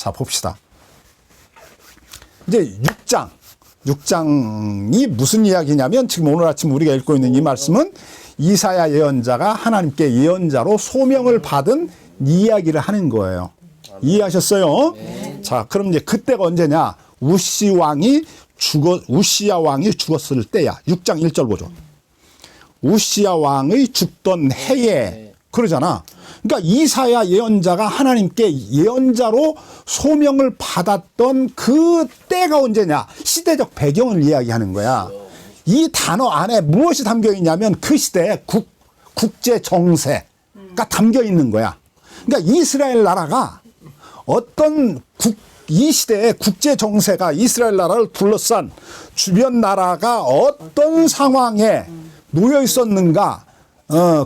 자, 봅시다. 이제 6장이 무슨 이야기냐면 지금 오늘 아침 우리가 읽고 있는 이 말씀은 이사야 예언자가 하나님께 예언자로 소명을 받은 이야기를 하는 거예요. 이해하셨어요? 네. 자, 그럼 이제 그때가 언제냐? 우시야 왕이 죽었을 때야. 6장 1절 보죠. 우시야 왕의 죽던 해에 그러잖아. 그러니까 이사야 예언자가 하나님께 예언자로 소명을 받았던 그 때가 언제냐? 시대적 배경을 이야기하는 거야. 이 단어 안에 무엇이 담겨 있냐면 그 시대의 국제 정세가 담겨 있는 거야. 그러니까 이스라엘 나라가 어떤 이 시대의 국제 정세가 이스라엘 나라를 둘러싼 주변 나라가 어떤 상황에 놓여 있었는가?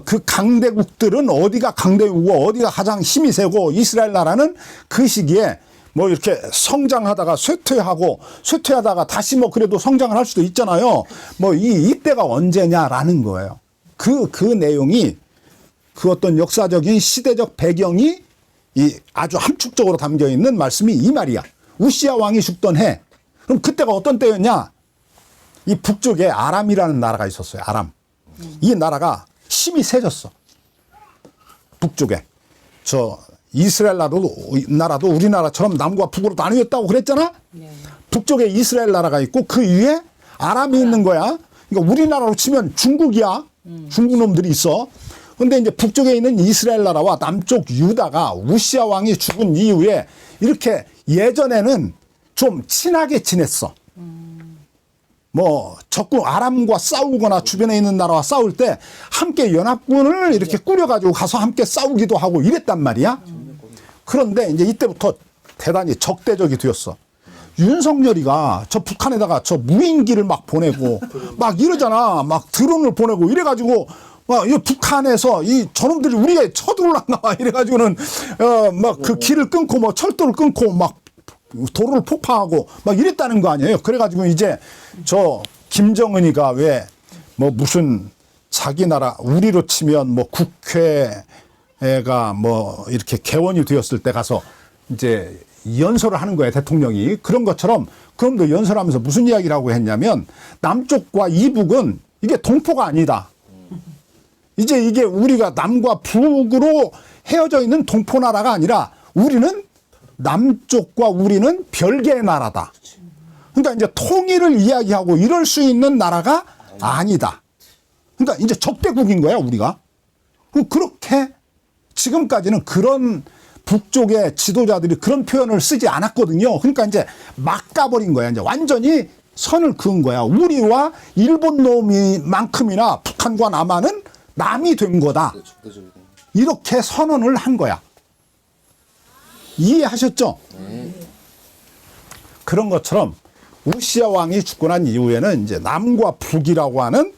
그 강대국들은 어디가 강대국이고 어디가 가장 힘이 세고 이스라엘 나라는 그 시기에 뭐 이렇게 성장하다가 쇠퇴하다가 다시 뭐 그래도 성장을 할 수도 있잖아요. 뭐 이때가 언제냐라는 거예요. 그 내용이 그 어떤 역사적인 시대적 배경이 이 아주 함축적으로 담겨 있는 말씀이 이 말이야. 우시야 왕이 죽던 해. 그럼 그때가 어떤 때였냐? 이 북쪽에 아람이라는 나라가 있었어요. 아람. 이 나라가 힘이 세졌어. 북쪽에. 저 이스라엘 나라도 우리나라처럼 남과 북으로 나뉘었다고 그랬잖아? 북쪽에 이스라엘 나라가 있고 그 위에 아람이 있는 거야. 그러니까 우리나라로 치면 중국이야. 중국 놈들이 있어. 근데 이제 북쪽에 있는 이스라엘 나라와 남쪽 유다가 우시야 왕이 죽은 이후에 이렇게 예전에는 좀 친하게 지냈어. 뭐 적군 아람과 싸우거나 주변에 있는 나라와 싸울 때 함께 연합군을 이렇게 꾸려가지고 가서 함께 싸우기도 하고 이랬단 말이야. 그런데 이제 이때부터 대단히 적대적이 되었어. 윤석열이가 저 북한에다가 저 무인기를 막 보내고 막 이러잖아. 막 드론을 보내고 이래가지고 막 이 북한에서 이 저놈들이 우리가 쳐들어올란가 막 이래가지고는 막 그 길을 끊고 뭐 철도를 끊고 막 도로를 폭파하고 막 이랬다는 거 아니에요. 그래가지고 이제 저 김정은이가 왜 뭐 무슨 자기 나라 우리로 치면 뭐 국회가 뭐 이렇게 개원이 되었을 때 가서 이제 연설을 하는 거예요. 대통령이. 그런 것처럼 그럼도 연설하면서 무슨 이야기를 하고 했냐면 남쪽과 이북은 이게 동포가 아니다. 이제 이게 우리가 남과 북으로 헤어져 있는 동포 나라가 아니라 우리는 남쪽과 우리는 별개의 나라다. 그러니까 이제 통일을 이야기하고 이럴 수 있는 나라가 아니다. 그러니까 이제 적대국인 거야, 우리가. 그렇게 지금까지는 그런 북쪽의 지도자들이 그런 표현을 쓰지 않았거든요. 그러니까 이제 막 가버린 거야. 이제 완전히 선을 그은 거야. 우리와 일본 놈이만큼이나 북한과 남한은 남이 된 거다. 이렇게 선언을 한 거야. 이해하셨죠? 그런 것처럼 우시야 왕이 죽고 난 이후에는 이제 남과 북이라고 하는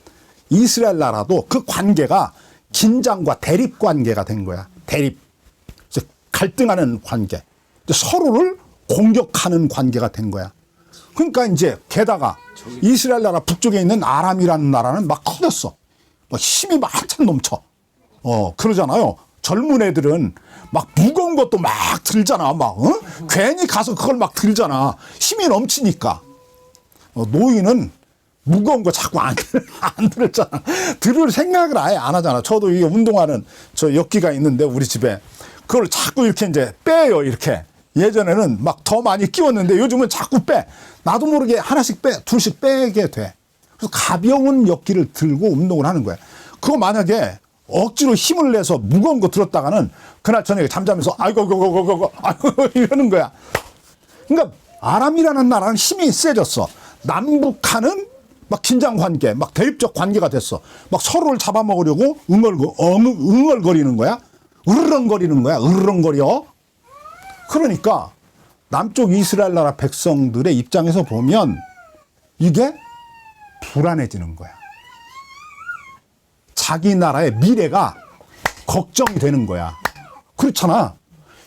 이스라엘 나라도 그 관계가 긴장과 대립 관계가 된 거야. 대립. 갈등하는 관계. 서로를 공격하는 관계가 된 거야. 그러니까 이제 게다가 이스라엘 나라 북쪽에 있는 아람이라는 나라는 막 커졌어. 뭐 힘이 막 한참 넘쳐. 그러잖아요. 젊은 애들은 막 무거운 것도 막 들잖아. 막, 괜히 가서 그걸 막 들잖아. 힘이 넘치니까. 노인은 무거운 거 자꾸 안 들었잖아. 들을 생각을 아예 안 하잖아. 저도 이게 운동하는 저 역기가 있는데 우리 집에 그걸 자꾸 이렇게 이제 빼요. 이렇게. 예전에는 막 더 많이 끼웠는데 요즘은 자꾸 빼. 나도 모르게 하나씩 둘씩 빼게 돼. 그래서 가벼운 역기를 들고 운동을 하는 거야. 그거 만약에 억지로 힘을 내서 무거운 거 들었다가는 그날 저녁에 잠자면서 아이고 이러는 거야. 그러니까 아람이라는 나라는 힘이 세졌어. 남북한은 막 긴장 관계, 막 대립적 관계가 됐어. 막 서로를 잡아먹으려고 응얼거리는 거야. 으르렁거리는 거야. 으르렁거려. 그러니까 남쪽 이스라엘 나라 백성들의 입장에서 보면 이게 불안해지는 거야. 자기 나라의 미래가 걱정이 되는 거야. 그렇잖아.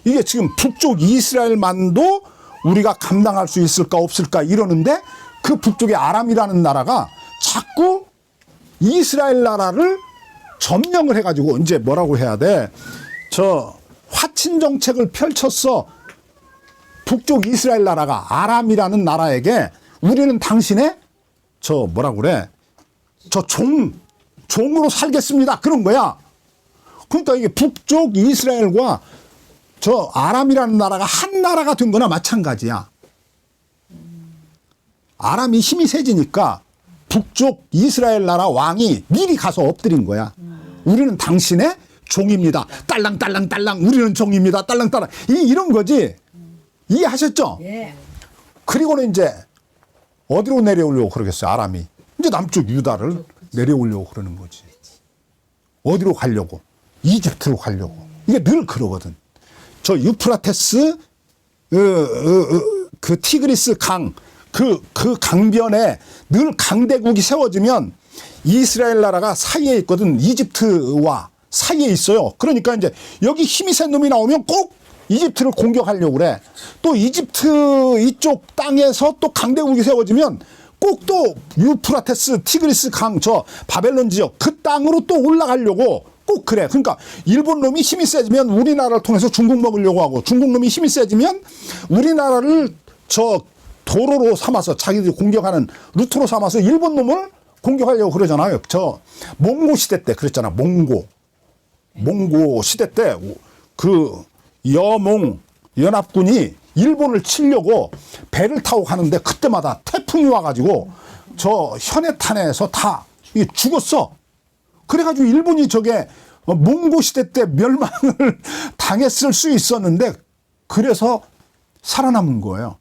이게 지금 북쪽 이스라엘만도 우리가 감당할 수 있을까 없을까 이러는데 그 북쪽의 아람이라는 나라가 자꾸 이스라엘 나라를 점령을 해가지고 이제 뭐라고 해야 돼? 저 화친 정책을 펼쳤어. 북쪽 이스라엘 나라가 아람이라는 나라에게 우리는 당신의 저 뭐라 그래? 저 종으로 살겠습니다. 그런 거야. 그러니까 이게 북쪽 이스라엘과 저 아람이라는 나라가 한 나라가 된 거나 마찬가지야. 아람이 힘이 세지니까 북쪽 이스라엘 나라 왕이 미리 가서 엎드린 거야. 우리는 당신의 종입니다. 딸랑딸랑딸랑 우리는 종입니다. 딸랑딸랑 이런 거지. 이해하셨죠? 예. 그리고는 이제 어디로 내려오려고 그러겠어요? 아람이. 이제 남쪽 유다를 내려오려고 그러는 거지. 어디로 가려고? 이집트로 가려고. 이게 늘 그러거든. 저 유프라테스 그 티그리스 강 그 강변에 늘 강대국이 세워지면 이스라엘 나라가 사이에 있거든. 이집트와 사이에 있어요. 그러니까 이제 여기 힘이 센 놈이 나오면 꼭 이집트를 공격하려고 그래. 또 이집트 이쪽 땅에서 또 강대국이 세워지면 꼭 또 유프라테스 티그리스 강 저 바벨론 지역 그 땅으로 또 올라가려고 꼭 그래. 그러니까 일본 놈이 힘이 세지면 우리나라를 통해서 중국 먹으려고 하고 중국 놈이 힘이 세지면 우리나라를 저 도로로 삼아서 자기들이 공격하는 루트로 삼아서 일본 놈을 공격하려고 그러잖아요. 저 몽고 시대 때 그랬잖아. 몽고 시대 때 그 여몽 연합군이 일본을 치려고 배를 타고 가는데 그때마다 태풍이 와가지고 저 현해탄에서 다 이게 죽었어. 그래가지고 일본이 저게 몽고 시대 때 멸망을 당했을 수 있었는데 그래서 살아남은 거예요.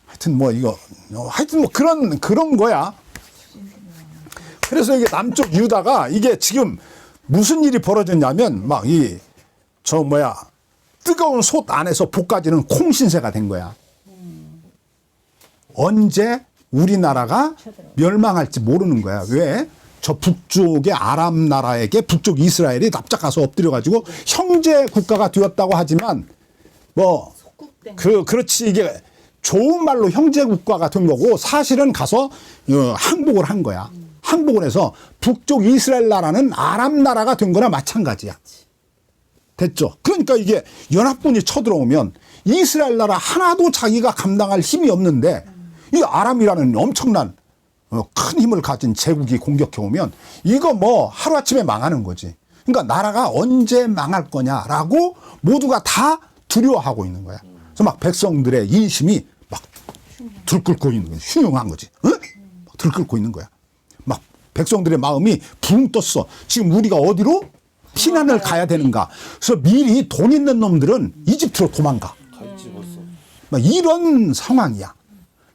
하여튼 뭐 이거 하여튼 뭐 그런 거야. 그래서 이게 남쪽 유다가 이게 지금 무슨 일이 벌어졌냐면 막 이 저 뭐야 뜨거운 솥 안에서 볶아지는 콩 신세가 된 거야. 언제 우리나라가 멸망할지 모르는 거야. 왜? 저 북쪽의 아람 나라에게 북쪽 이스라엘이 납작 가서 엎드려가지고 형제 국가가 되었다고 하지만 뭐 그렇지 이게 좋은 말로 형제 국가가 된 거고 사실은 가서 항복을 한 거야. 항복을 해서 북쪽 이스라엘 나라는 아람 나라가 된 거나 마찬가지야. 됐죠? 그러니까 이게 연합군이 쳐들어오면 이스라엘 나라 하나도 자기가 감당할 힘이 없는데 이 아람이라는 엄청난 큰 힘을 가진 제국이 공격해 오면 이거 뭐 하루아침에 망하는 거지. 그러니까 나라가 언제 망할 거냐라고 모두가 다 두려워하고 있는 거야. 그래서 막 백성들의 인심이 막 들끓고 있는 거야. 흉흉한 거지. 응? 막 들끓고 있는 거야. 막 백성들의 마음이 붕 떴어. 지금 우리가 어디로 피난을 가야 되는가. 그래서 미리 돈 있는 놈들은 이집트로 도망가. 막 이런 상황이야.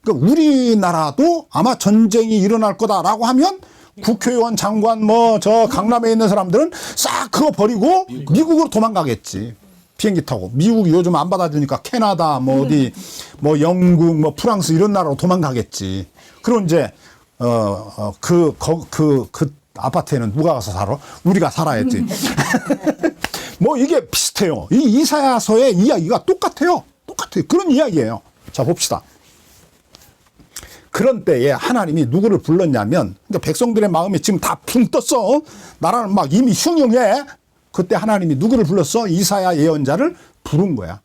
그러니까 우리나라도 아마 전쟁이 일어날 거다라고 하면 국회의원 장관 뭐 저 강남에 있는 사람들은 싹 그거 버리고 미국으로 도망가겠지. 비행기 타고. 미국이 요즘 안 받아주니까 캐나다 뭐 어디 뭐 영국 뭐 프랑스 이런 나라로 도망가겠지. 그럼 이제 그 아파트에는 누가 가서 살아? 우리가 살아야지. 뭐 이게 비슷해요. 이 이사야서의 이야기가 똑같아요. 똑같아요. 그런 이야기예요. 자 봅시다. 그런 때에 하나님이 누구를 불렀냐면 그러니까 백성들의 마음이 지금 다 붕 떴어. 나라는 막 이미 흉흉해. 그때 하나님이 누구를 불렀어? 이사야 예언자를 부른 거야.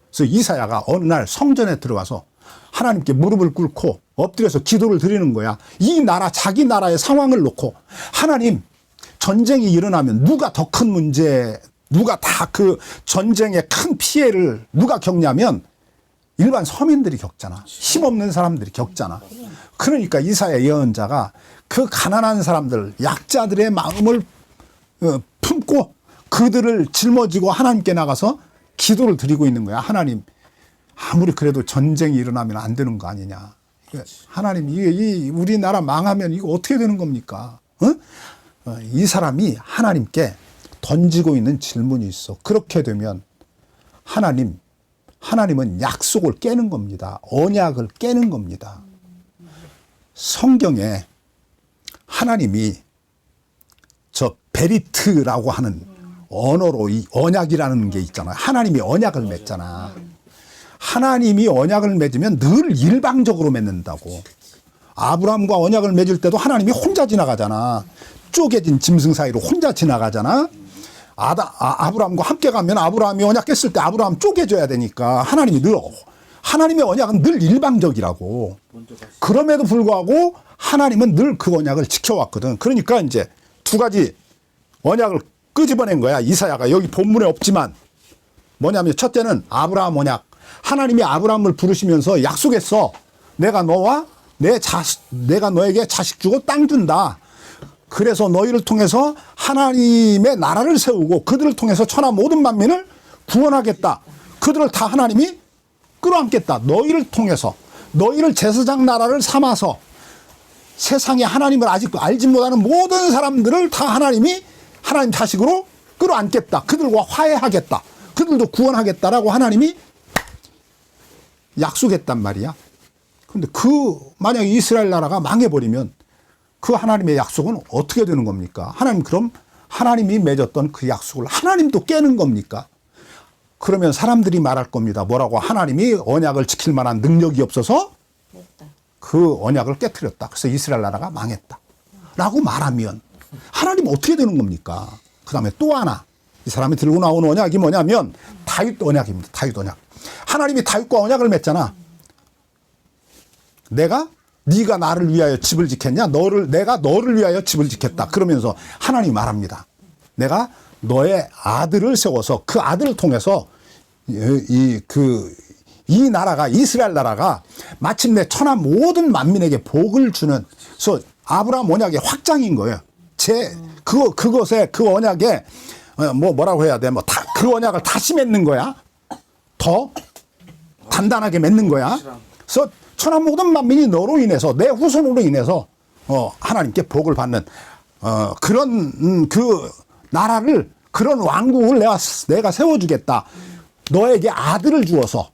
그래서 이사야가 어느 날 성전에 들어가서 하나님께 무릎을 꿇고 엎드려서 기도를 드리는 거야. 이 나라 자기 나라의 상황을 놓고 하나님 전쟁이 일어나면 누가 더 큰 문제 누가 다 그 전쟁의 큰 피해를 누가 겪냐면 일반 서민들이 겪잖아. 힘없는 사람들이 겪잖아. 그러니까 이사야 예언자가 그 가난한 사람들 약자들의 마음을 품고 그들을 짊어지고 하나님께 나가서 기도를 드리고 있는 거야. 하나님 아무리 그래도 전쟁이 일어나면 안 되는 거 아니냐. 하나님 이 우리나라 망하면 이거 어떻게 되는 겁니까? 이 사람이 하나님께 던지고 있는 질문이 있어. 그렇게 되면 하나님은 약속을 깨는 겁니다. 언약을 깨는 겁니다. 성경에 하나님이 저 베리트라고 하는 언어로 이 언약이라는 게 있잖아요. 하나님이 언약을 맺잖아. 하나님이 언약을 맺으면 늘 일방적으로 맺는다고. 아브라함과 언약을 맺을 때도 하나님이 혼자 지나가잖아. 쪼개진 짐승 사이로 혼자 지나가잖아. 아브라함과 함께 가면 아브라함이 언약 깼을 때 아브라함 쪼개져야 되니까 하나님의 언약은 늘 일방적이라고. 그럼에도 불구하고 하나님은 늘 그 언약을 지켜왔거든. 그러니까 이제 두 가지 언약을 끄집어낸 거야. 이사야가 여기 본문에 없지만 뭐냐면 첫째는 아브라함 언약. 하나님이 아브라함을 부르시면서 약속했어. 내가 너에게 자식 주고 땅 준다. 그래서 너희를 통해서 하나님의 나라를 세우고 그들을 통해서 천하 모든 만민을 구원하겠다. 그들을 다 하나님이 끌어안겠다. 너희를 통해서 너희를 제사장 나라를 삼아서 세상에 하나님을 아직 알지 못하는 모든 사람들을 다 하나님이 하나님 자식으로 끌어안겠다. 그들과 화해하겠다. 그들도 구원하겠다라고 하나님이 약속했단 말이야. 그런데 만약에 이스라엘 나라가 망해버리면 그 하나님의 약속은 어떻게 되는 겁니까? 그럼 하나님이 맺었던 그 약속을 하나님도 깨는 겁니까? 그러면 사람들이 말할 겁니다. 뭐라고? 하나님이 언약을 지킬 만한 능력이 없어서 그 언약을 깨뜨렸다. 그래서 이스라엘 나라가 망했다. 라고 말하면 하나님 어떻게 되는 겁니까? 그 다음에 또 하나. 이 사람이 들고 나온 언약이 뭐냐면 다윗 언약입니다. 다윗 언약. 하나님이 다윗과 언약을 맺잖아. 네가 나를 위하여 집을 짓겠냐? 내가 너를 위하여 집을 짓겠다. 그러면서 하나님이 말합니다. 내가 너의 아들을 세워서 그 아들을 통해서 이 나라가 이스라엘 나라가 마침내 천하 모든 만민에게 복을 주는 그래서 아브라함 언약의 확장인 거예요. 그것에 그 언약에 뭐라고 해야 돼? 그 언약을 다시 맺는 거야. 더 단단하게 맺는 거야. 그래서 천하 모든 만민이 너로 인해서 내 후손으로 인해서 하나님께 복을 받는 그런 그 나라를 그런 왕국을 내가 세워주겠다. 너에게 아들을 주어서.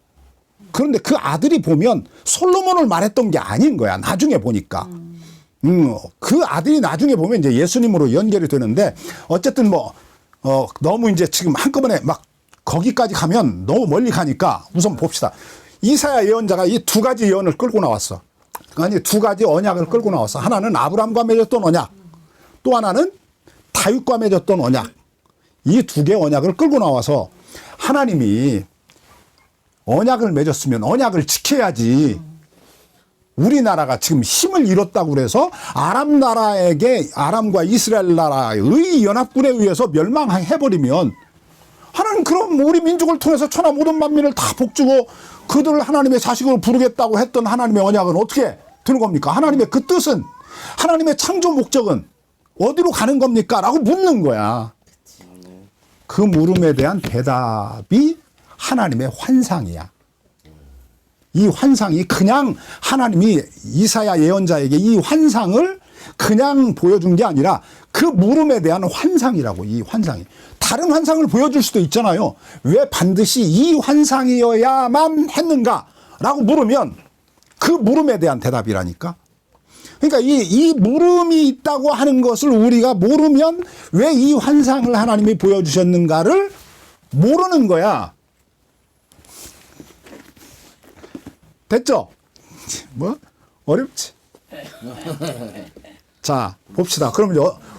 그런데 그 아들이 보면 솔로몬을 말했던 게 아닌 거야. 나중에 보니까. 그 아들이 나중에 보면 이제 예수님으로 연결이 되는데 어쨌든 너무 이제 지금 한꺼번에 막 거기까지 가면 너무 멀리 가니까 우선 봅시다. 이사야 예언자가 이 두 가지 예언을 끌고 나왔어. 아니 두 가지 언약을 끌고 나왔어. 하나는 아브라함과 맺었던 언약. 또 하나는 다윗과 맺었던 언약. 이 두 개의 언약을 끌고 나와서 하나님이 언약을 맺었으면 언약을 지켜야지. 우리나라가 지금 힘을 잃었다고 그래서 아람과 이스라엘 나라의 연합군에 의해서 멸망해버리면 하나님 그럼 우리 민족을 통해서 천하 모든 만민을 다 복주고 그들을 하나님의 자식으로 부르겠다고 했던 하나님의 언약은 어떻게 되는 겁니까? 하나님의 그 뜻은 하나님의 창조 목적은 어디로 가는 겁니까? 라고 묻는 거야. 그 물음에 대한 대답이 하나님의 환상이야. 이 환상이 그냥 하나님이 이사야 예언자에게 이 환상을 그냥 보여준 게 아니라 그 물음에 대한 환상이라고. 이 환상이 다른 환상을 보여줄 수도 있잖아요. 왜 반드시 이 환상이어야만 했는가라고 물으면 그 물음에 대한 대답이라니까. 그러니까 이 물음이 있다고 하는 것을 우리가 모르면 왜 이 환상을 하나님이 보여주셨는가를 모르는 거야. 됐죠? 어렵지? 자, 봅시다. 그럼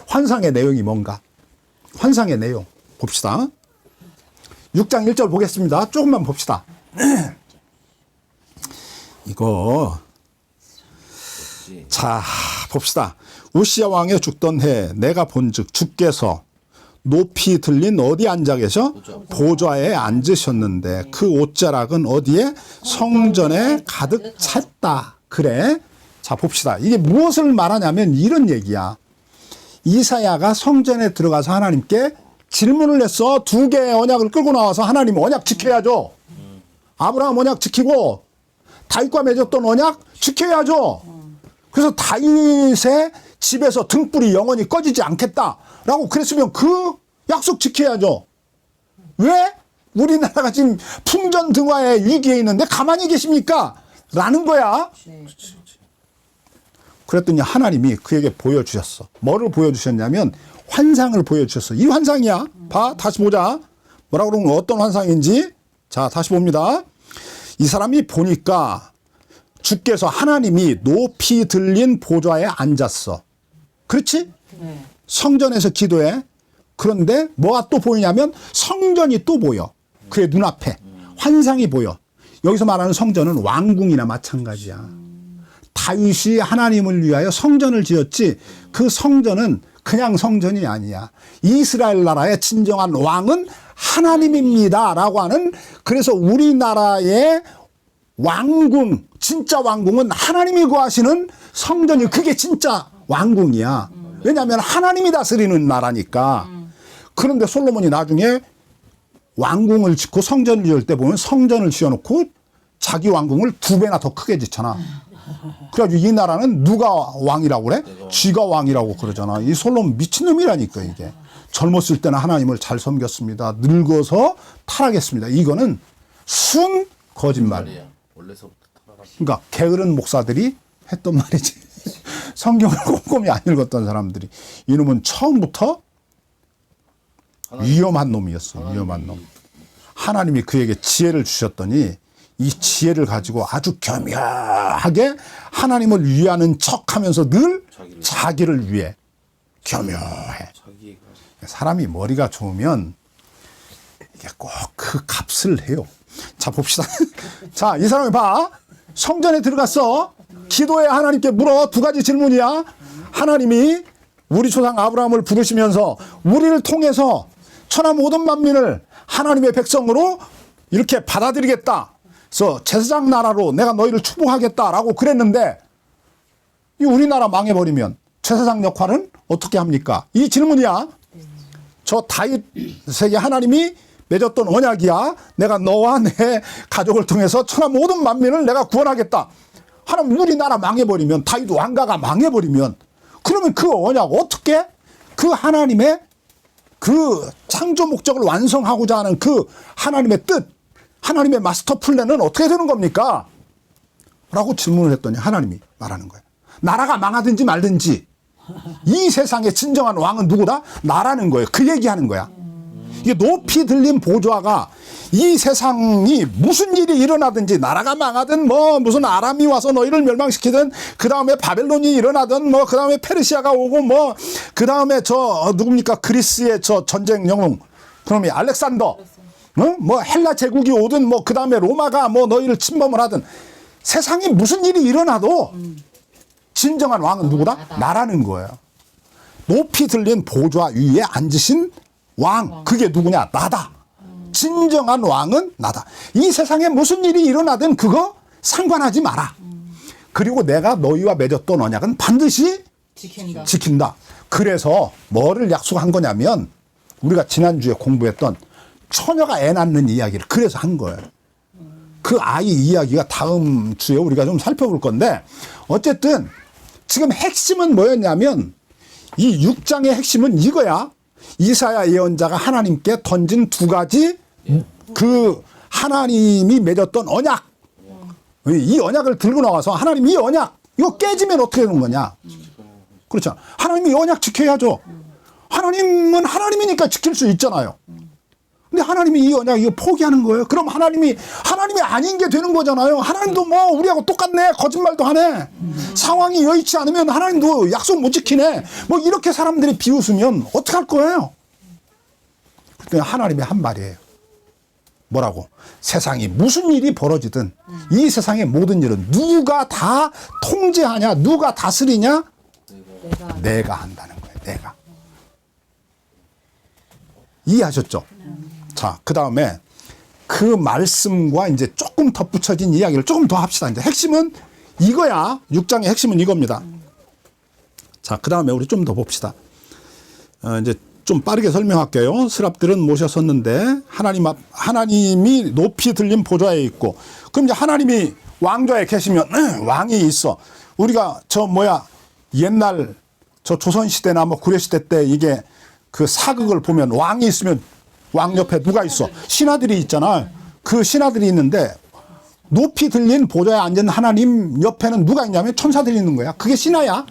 환상의 내용이 뭔가? 환상의 내용 봅시다. 6장 1절 보겠습니다. 조금만 봅시다. 이거 자 봅시다. 우시야 왕의 죽던 해 내가 본즉 주께서 높이 들린 어디 앉아 계셔? 보좌에 앉으셨는데 그 옷자락은 어디에? 성전에 가득 찼다. 그래. 자 봅시다. 이게 무엇을 말하냐면 이런 얘기야. 이사야가 성전에 들어가서 하나님께 질문을 했어. 두 개의 언약을 끌고 나와서 하나님 언약 지켜야죠. 아브라함 언약 지키고 다윗과 맺었던 언약 지켜야죠. 그래서 다윗의 집에서 등불이 영원히 꺼지지 않겠다라고 그랬으면 그 약속 지켜야죠. 왜 우리나라가 지금 풍전등화의 위기에 있는데 가만히 계십니까? 라는 거야. 그랬더니 하나님이 그에게 보여주셨어. 뭐를 보여주셨냐면 환상을 보여주셨어. 이 환상이야. 봐, 다시 보자. 뭐라고 그러면 어떤 환상인지. 자, 다시 봅니다. 이 사람이 보니까 주께서 하나님이 높이 들린 보좌에 앉았어. 그렇지? 성전에서 기도해. 그런데 뭐가 또 보이냐면 성전이 또 보여. 그의 눈앞에 환상이 보여. 여기서 말하는 성전은 왕궁이나 마찬가지야. 다윗이 하나님을 위하여 성전을 지었지 그 성전은 그냥 성전이 아니야. 이스라엘 나라의 진정한 왕은 하나님입니다 라고 하는, 그래서 우리나라의 왕궁, 진짜 왕궁은 하나님이 거하시는 성전이, 그게 진짜 왕궁이야. 왜냐하면 하나님이 다스리는 나라니까. 그런데 솔로몬이 나중에 왕궁을 짓고 성전을 지을 때 보면 성전을 지어놓고 자기 왕궁을 2배나 더 크게 짓잖아. 그래가지고 이 나라는 누가 왕이라고 그래? 쥐가 왕이라고 그러잖아. 이 솔로몬 미친놈이라니까 이게. 젊었을 때는 하나님을 잘 섬겼습니다. 늙어서 타락했습니다. 이거는 순 거짓말. 그러니까 게으른 목사들이 했던 말이지. 성경을 꼼꼼히 안 읽었던 사람들이. 이놈은 처음부터 위험한 놈이었어. 위험한 놈. 하나님이 그에게 지혜를 주셨더니 이 지혜를 가지고 아주 겸허하게 하나님을 위하는 척하면서 늘 자기를 위해 겸허해. 사람이 머리가 좋으면 이게 꼭 그 값을 해요. 자, 봅시다. 자, 이 사람이 봐. 성전에 들어갔어. 기도해 하나님께 물어. 2가지 질문이야. 하나님이 우리 조상 아브라함을 부르시면서 우리를 통해서 천하 모든 만민을 하나님의 백성으로 이렇게 받아들이겠다. 그래서 제사장 나라로 내가 너희를 축복하겠다라고 그랬는데 이 우리나라 망해버리면 제사장 역할은 어떻게 합니까? 이 질문이야. 저 다윗에게 하나님이 맺었던 언약이야. 내가 너와 내 가족을 통해서 천하 모든 만민을 내가 구원하겠다. 하나님 우리나라 망해버리면, 다윗 왕가가 망해버리면, 그러면 그 언약 어떻게, 그 하나님의 그 창조 목적을 완성하고자 하는 그 하나님의 뜻, 하나님의 마스터 플랜은 어떻게 되는 겁니까? 라고 질문을 했더니 하나님이 말하는 거예요. 나라가 망하든지 말든지 이 세상의 진정한 왕은 누구다? 나라는 거예요. 그 얘기하는 거야. 이게 높이 들린 보좌가 이 세상이 무슨 일이 일어나든지, 나라가 망하든 뭐 무슨 아람이 와서 너희를 멸망시키든, 그 다음에 바벨론이 일어나든 뭐 그 다음에 페르시아가 오고 뭐 그 다음에 저 누굽니까 그리스의 저 전쟁 영웅 그놈이 알렉산더, 뭐 헬라 제국이 오든 뭐 그 다음에 로마가 뭐 너희를 침범을 하든, 세상에 무슨 일이 일어나도 진정한 왕은 누구다? 나라는 거예요. 높이 들린 보좌 위에 앉으신 왕, 그게 누구냐? 나다. 진정한 왕은 나다. 이 세상에 무슨 일이 일어나든 그거 상관하지 마라. 그리고 내가 너희와 맺었던 언약은 반드시 지킨다. 그래서 뭐를 약속한 거냐면 우리가 지난주에 공부했던 처녀가 애 낳는 이야기를 그래서 한 거예요. 그 아이 이야기가 다음 주에 우리가 좀 살펴볼 건데, 어쨌든 지금 핵심은 뭐였냐면 이 6장의 핵심은 이거야. 이사야 예언자가 하나님께 던진 2가지 그 하나님이 맺었던 언약, 이 언약을 들고 나와서 하나님 이 언약 이거 깨지면 어떻게 되는 거냐. 그렇죠. 하나님이 이 언약 지켜야죠. 하나님은 하나님이니까 지킬 수 있잖아요. 근데 하나님이 이 언약 이거 포기하는 거예요. 그럼 하나님이 아닌 게 되는 거잖아요. 하나님도 뭐 우리하고 똑같네, 거짓말도 하네, 상황이 여의치 않으면 하나님도 약속 못 지키네, 뭐 이렇게 사람들이 비웃으면 어떡할 거예요? 그랬더니 하나님이 한 말이에요. 뭐라고? 세상이 무슨 일이 벌어지든 이 세상의 모든 일은 누가 다 통제하냐, 누가 다스리냐? 내가 한다는 거예요. 내가. 이해하셨죠? 자, 그 다음에 그 말씀과 이제 조금 덧붙여진 이야기를 조금 더 합시다. 이제 핵심은 이거야. 6장의 핵심은 이겁니다. 자, 그 다음에 우리 좀 더 봅시다. 이제 좀 빠르게 설명할게요. 스랍들은 모셔섰는데 하나님이 높이 들린 보좌에 있고, 그럼 이제 하나님이 왕좌에 계시면 왕이 있어. 우리가 옛날 저 조선시대나 뭐 구려시대 때 이게 그 사극을 보면 왕이 있으면 왕 옆에 누가 있어? 신하들이 있잖아. 그 신하들이 있는데 높이 들린 보좌에 앉은 하나님 옆에는 누가 있냐면 천사들이 있는 거야. 그게 신하야.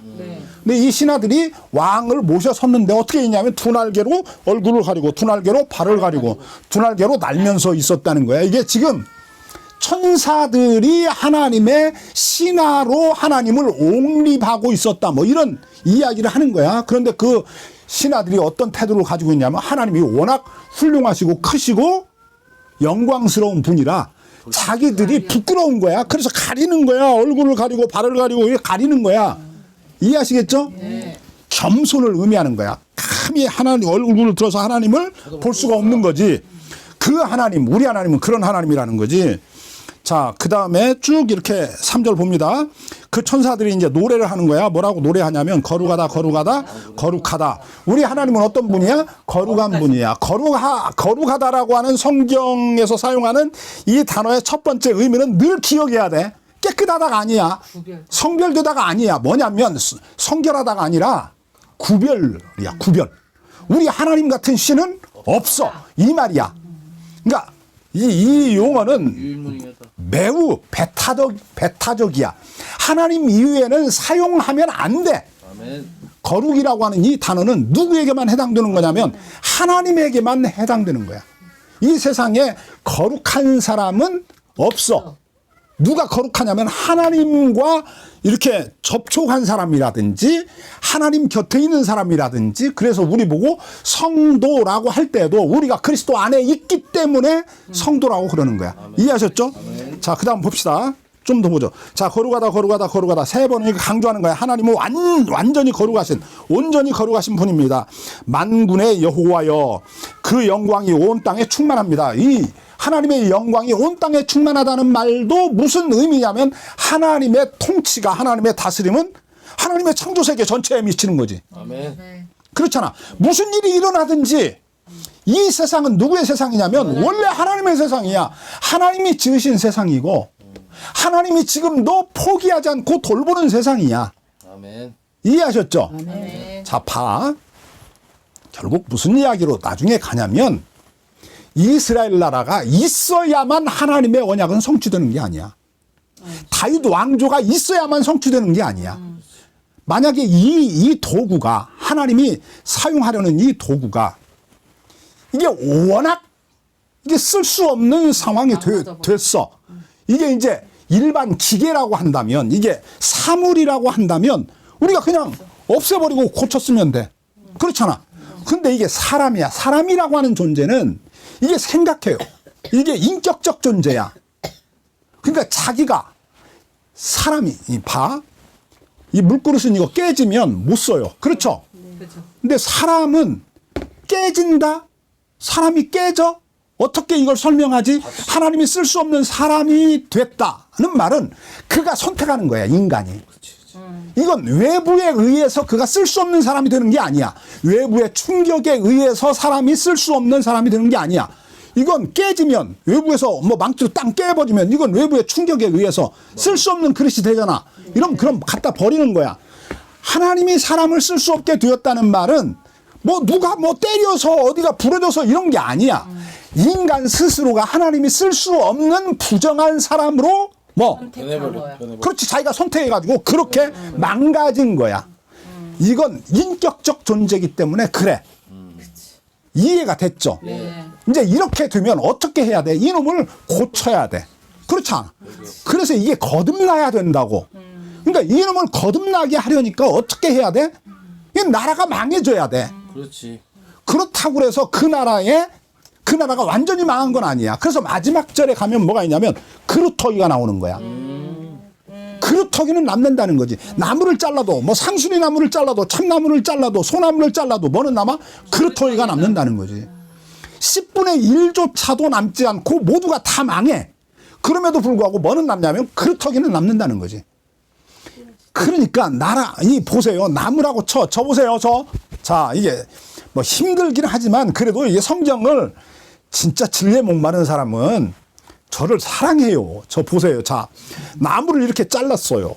근데 이 신하들이 왕을 모셔섰는데 어떻게 있냐면 2날개로 얼굴을 가리고 2날개로 발을 가리고 2날개로 날면서 있었다는 거야. 이게 지금 천사들이 하나님의 신하로 하나님을 옹립하고 있었다, 뭐 이런 이야기를 하는 거야. 그런데 그 신하들이 어떤 태도를 가지고 있냐면 하나님이 워낙 훌륭하시고 크시고 영광스러운 분이라 자기들이 부끄러운 거야. 그래서 가리는 거야. 얼굴을 가리고 발을 가리고 가리는 거야. 이해하시겠죠? 네. 겸손을 의미하는 거야. 감히 하나님 얼굴을 들어서 하나님을 볼 수가 없는 거지. 그 하나님, 우리 하나님은 그런 하나님이라는 거지. 자, 그 다음에 쭉 이렇게 3절 봅니다. 그 천사들이 이제 노래를 하는 거야. 뭐라고 노래하냐면 거룩하다, 거룩하다, 거룩하다. 우리 하나님은 어떤 분이야? 거룩한 분이야. 거룩하다라고 하는 성경에서 사용하는 이 단어의 첫 번째 의미는 늘 기억해야 돼. 깨끗하다가 아니야. 성별되다가 아니야. 뭐냐면 성결하다가 아니라 구별이야. 구별. 우리 하나님 같은 신은 없어. 이 말이야. 그러니까 이 용어는 매우 배타적이야. 하나님 이외에는 사용하면 안 돼. 아멘. 거룩이라고 하는 이 단어는 누구에게만 해당되는 거냐면 하나님에게만 해당되는 거야. 이 세상에 거룩한 사람은 없어. 누가 거룩하냐면 하나님과 이렇게 접촉한 사람이라든지 하나님 곁에 있는 사람이라든지. 그래서 우리 보고 성도라고 할 때도 우리가 그리스도 안에 있기 때문에 성도라고 그러는 거야. 아멘. 이해하셨죠? 아멘. 자, 그 다음 봅시다. 좀 더 보죠. 자, 거룩하다, 거룩하다, 거룩하다. 세 번을 강조하는 거야. 하나님은 완전히 거룩하신, 온전히 거룩하신 분입니다. 만군의 여호와여, 그 영광이 온 땅에 충만합니다. 이 하나님의 영광이 온 땅에 충만하다는 말도 무슨 의미냐면 하나님의 통치가, 하나님의 다스림은 하나님의 창조세계 전체에 미치는 거지. 아멘. 그렇잖아. 무슨 일이 일어나든지 이 세상은 누구의 세상이냐면 원래 하나님의 세상이야. 하나님이 지으신 세상이고 하나님이 지금도 포기하지 않고 돌보는 세상이야. 아멘. 이해하셨죠? 아멘. 자, 봐. 결국 무슨 이야기로 나중에 가냐면 이스라엘 나라가 있어야만 하나님의 언약은 성취되는 게 아니야. 다윗 왕조가 있어야만 성취되는 게 아니야. 만약에 이 도구가, 하나님이 사용하려는 이 도구가 이게 워낙 이게 쓸 수 없는 상황이 됐어. 이게 이제 일반 기계라고 한다면, 이게 사물이라고 한다면 우리가 그냥 없애버리고 고쳤으면 돼. 그렇잖아. 근데 이게 사람이야. 사람이라고 하는 존재는 이게 생각해요. 이게 인격적 존재야. 그러니까 자기가 사람이 봐. 이 물그릇은 이거 깨지면 못 써요. 그렇죠? 근데 사람은 깨진다? 사람이 깨져? 어떻게 이걸 설명하지? 하나님이 쓸 수 없는 사람이 됐다는 말은 그가 선택하는 거야, 인간이. 이건 외부에 의해서 그가 쓸 수 없는 사람이 되는 게 아니야. 외부의 충격에 의해서 사람이 쓸 수 없는 사람이 되는 게 아니야. 이건 깨지면, 외부에서 뭐 망치로 땅 깨버리면 이건 외부의 충격에 의해서 쓸 수 없는 그릇이 되잖아. 이러면 그럼 갖다 버리는 거야. 하나님이 사람을 쓸 수 없게 되었다는 말은 뭐 누가 뭐 때려서 어디가 부러져서 이런 게 아니야. 인간 스스로가 하나님이 쓸 수 없는 부정한 사람으로 뭐 그렇지, 자기가 선택해가지고 그렇게 망가진 거야. 이건 인격적 존재이기 때문에 그래. 이해가 됐죠? 네. 이제 이렇게 되면 어떻게 해야 돼? 이놈을 고쳐야 돼. 그렇잖아. 그래서 이게 거듭나야 된다고. 그러니까 이놈을 거듭나게 하려니까 어떻게 해야 돼? 이 나라가 망해져야 돼. 그렇지. 그렇다고 해서 그 나라가 완전히 망한 건 아니야. 그래서 마지막 절에 가면 뭐가 있냐면 그루터기가 나오는 거야. 그루터기는 남는다는 거지. 나무를 잘라도, 뭐 상수리 나무를 잘라도, 참나무를 잘라도, 소나무를 잘라도 뭐는 남아? 그루터기가 남는다는 거지. 10분의 1조차도 남지 않고 모두가 다 망해. 그럼에도 불구하고 뭐는 남냐면 그루터기는 남는다는 거지. 그러니까 보세요. 나무라고 저 보세요. 자, 이게 뭐 힘들긴 하지만 그래도 이게 성경을 진짜 진리에 목마른 사람은 저를 사랑해요. 저 보세요. 자, 나무를 이렇게 잘랐어요.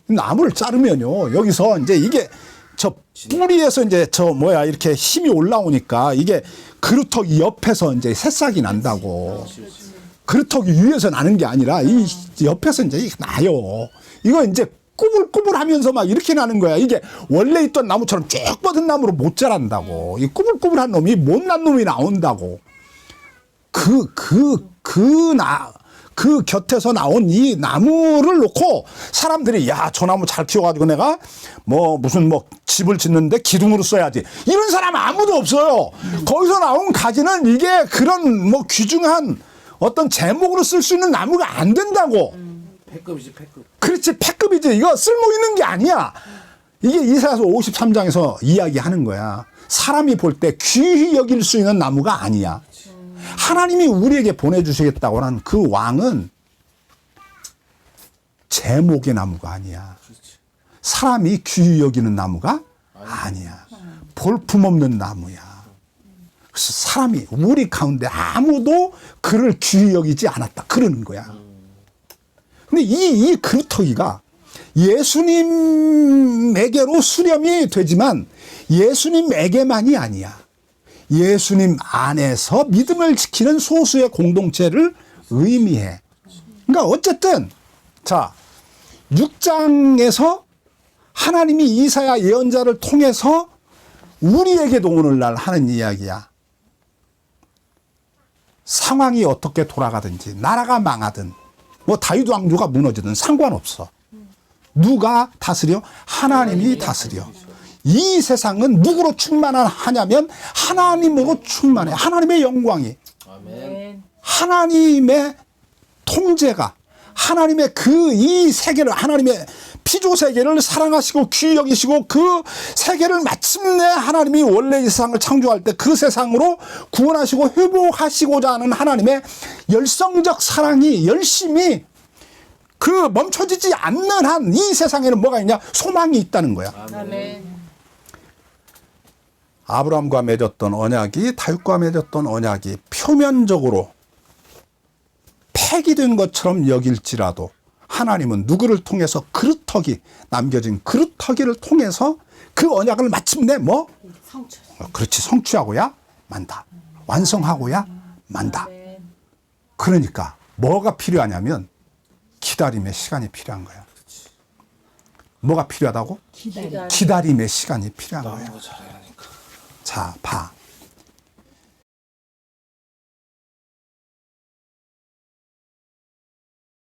나무를 자르면요, 여기서 이제 이게 저 뿌리에서 이제 이렇게 힘이 올라오니까 이게 그루터기 옆에서 이제 새싹이 난다고. 그루터기 위에서 나는 게 아니라 이 옆에서 이제 나요. 이거 이제 꾸불꾸불하면서 막 이렇게 나는 거야. 이게 원래 있던 나무처럼 쭉 뻗은 나무로 못 자란다고. 이 꾸불꾸불한 놈이 못난 놈이 나온다고. 그 곁에서 나온 이 나무를 놓고 사람들이 야, 저 나무 잘 키워가지고 내가 뭐 무슨 뭐 집을 짓는데 기둥으로 써야지. 이런 사람 아무도 없어요. 거기서 나온 가지는 이게 그런 뭐 귀중한 어떤 제목으로 쓸 수 있는 나무가 안 된다고. 패급이지, 패급. 그렇지, 패급이지. 이거 쓸모 있는 게 아니야. 이게 이사야서 53장에서 이야기하는 거야. 사람이 볼 때 귀히 여길 수 있는 나무가 아니야. 하나님이 우리에게 보내주시겠다고 하는 그 왕은 제목의 나무가 아니야. 사람이 귀히 여기는 나무가 아니야. 볼품없는 나무야. 그래서 사람이 우리 가운데 아무도 그를 귀히 여기지 않았다. 그러는 거야. 근데 이 그루터기가 예수님에게로 수렴이 되지만 예수님에게만이 아니야. 예수님 안에서 믿음을 지키는 소수의 공동체를 의미해. 그러니까 어쨌든 자 6장에서 하나님이 이사야 예언자를 통해서 우리에게도 오늘날 하는 이야기야. 상황이 어떻게 돌아가든지 나라가 망하든 뭐 다윗 왕조가 무너지든 상관없어. 누가 다스려? 하나님이 다스려. 이 세상은 누구로 충만하냐면 하나님으로 충만해. 하나님의 영광이, 아멘. 하나님의 통제가, 하나님의 그 이 세계를, 하나님의 피조 세계를 사랑하시고 귀히 여기시고 그 세계를 마침내 하나님이 원래 이 세상을 창조할 때 그 세상으로 구원하시고 회복하시고자 하는 하나님의 열성적 사랑이 열심히 그 멈춰지지 않는 한 이 세상에는 뭐가 있냐? 소망이 있다는 거야. 아멘. 아브라함과 맺었던 언약이 다윗과 맺었던 언약이 표면적으로 폐기된 것처럼 여길지라도 하나님은 누구를 통해서 그루터기, 남겨진 그루터기를 통해서 그 언약을 마침내 뭐? 성취. 그렇지, 성취하고야 만다. 완성하고야 만다. 그러니까 뭐가 필요하냐면 기다림의 시간이 필요한 거야. 뭐가 필요하다고? 기다림의 시간이 필요한 거야. 잘해야 하니까. 자, 봐.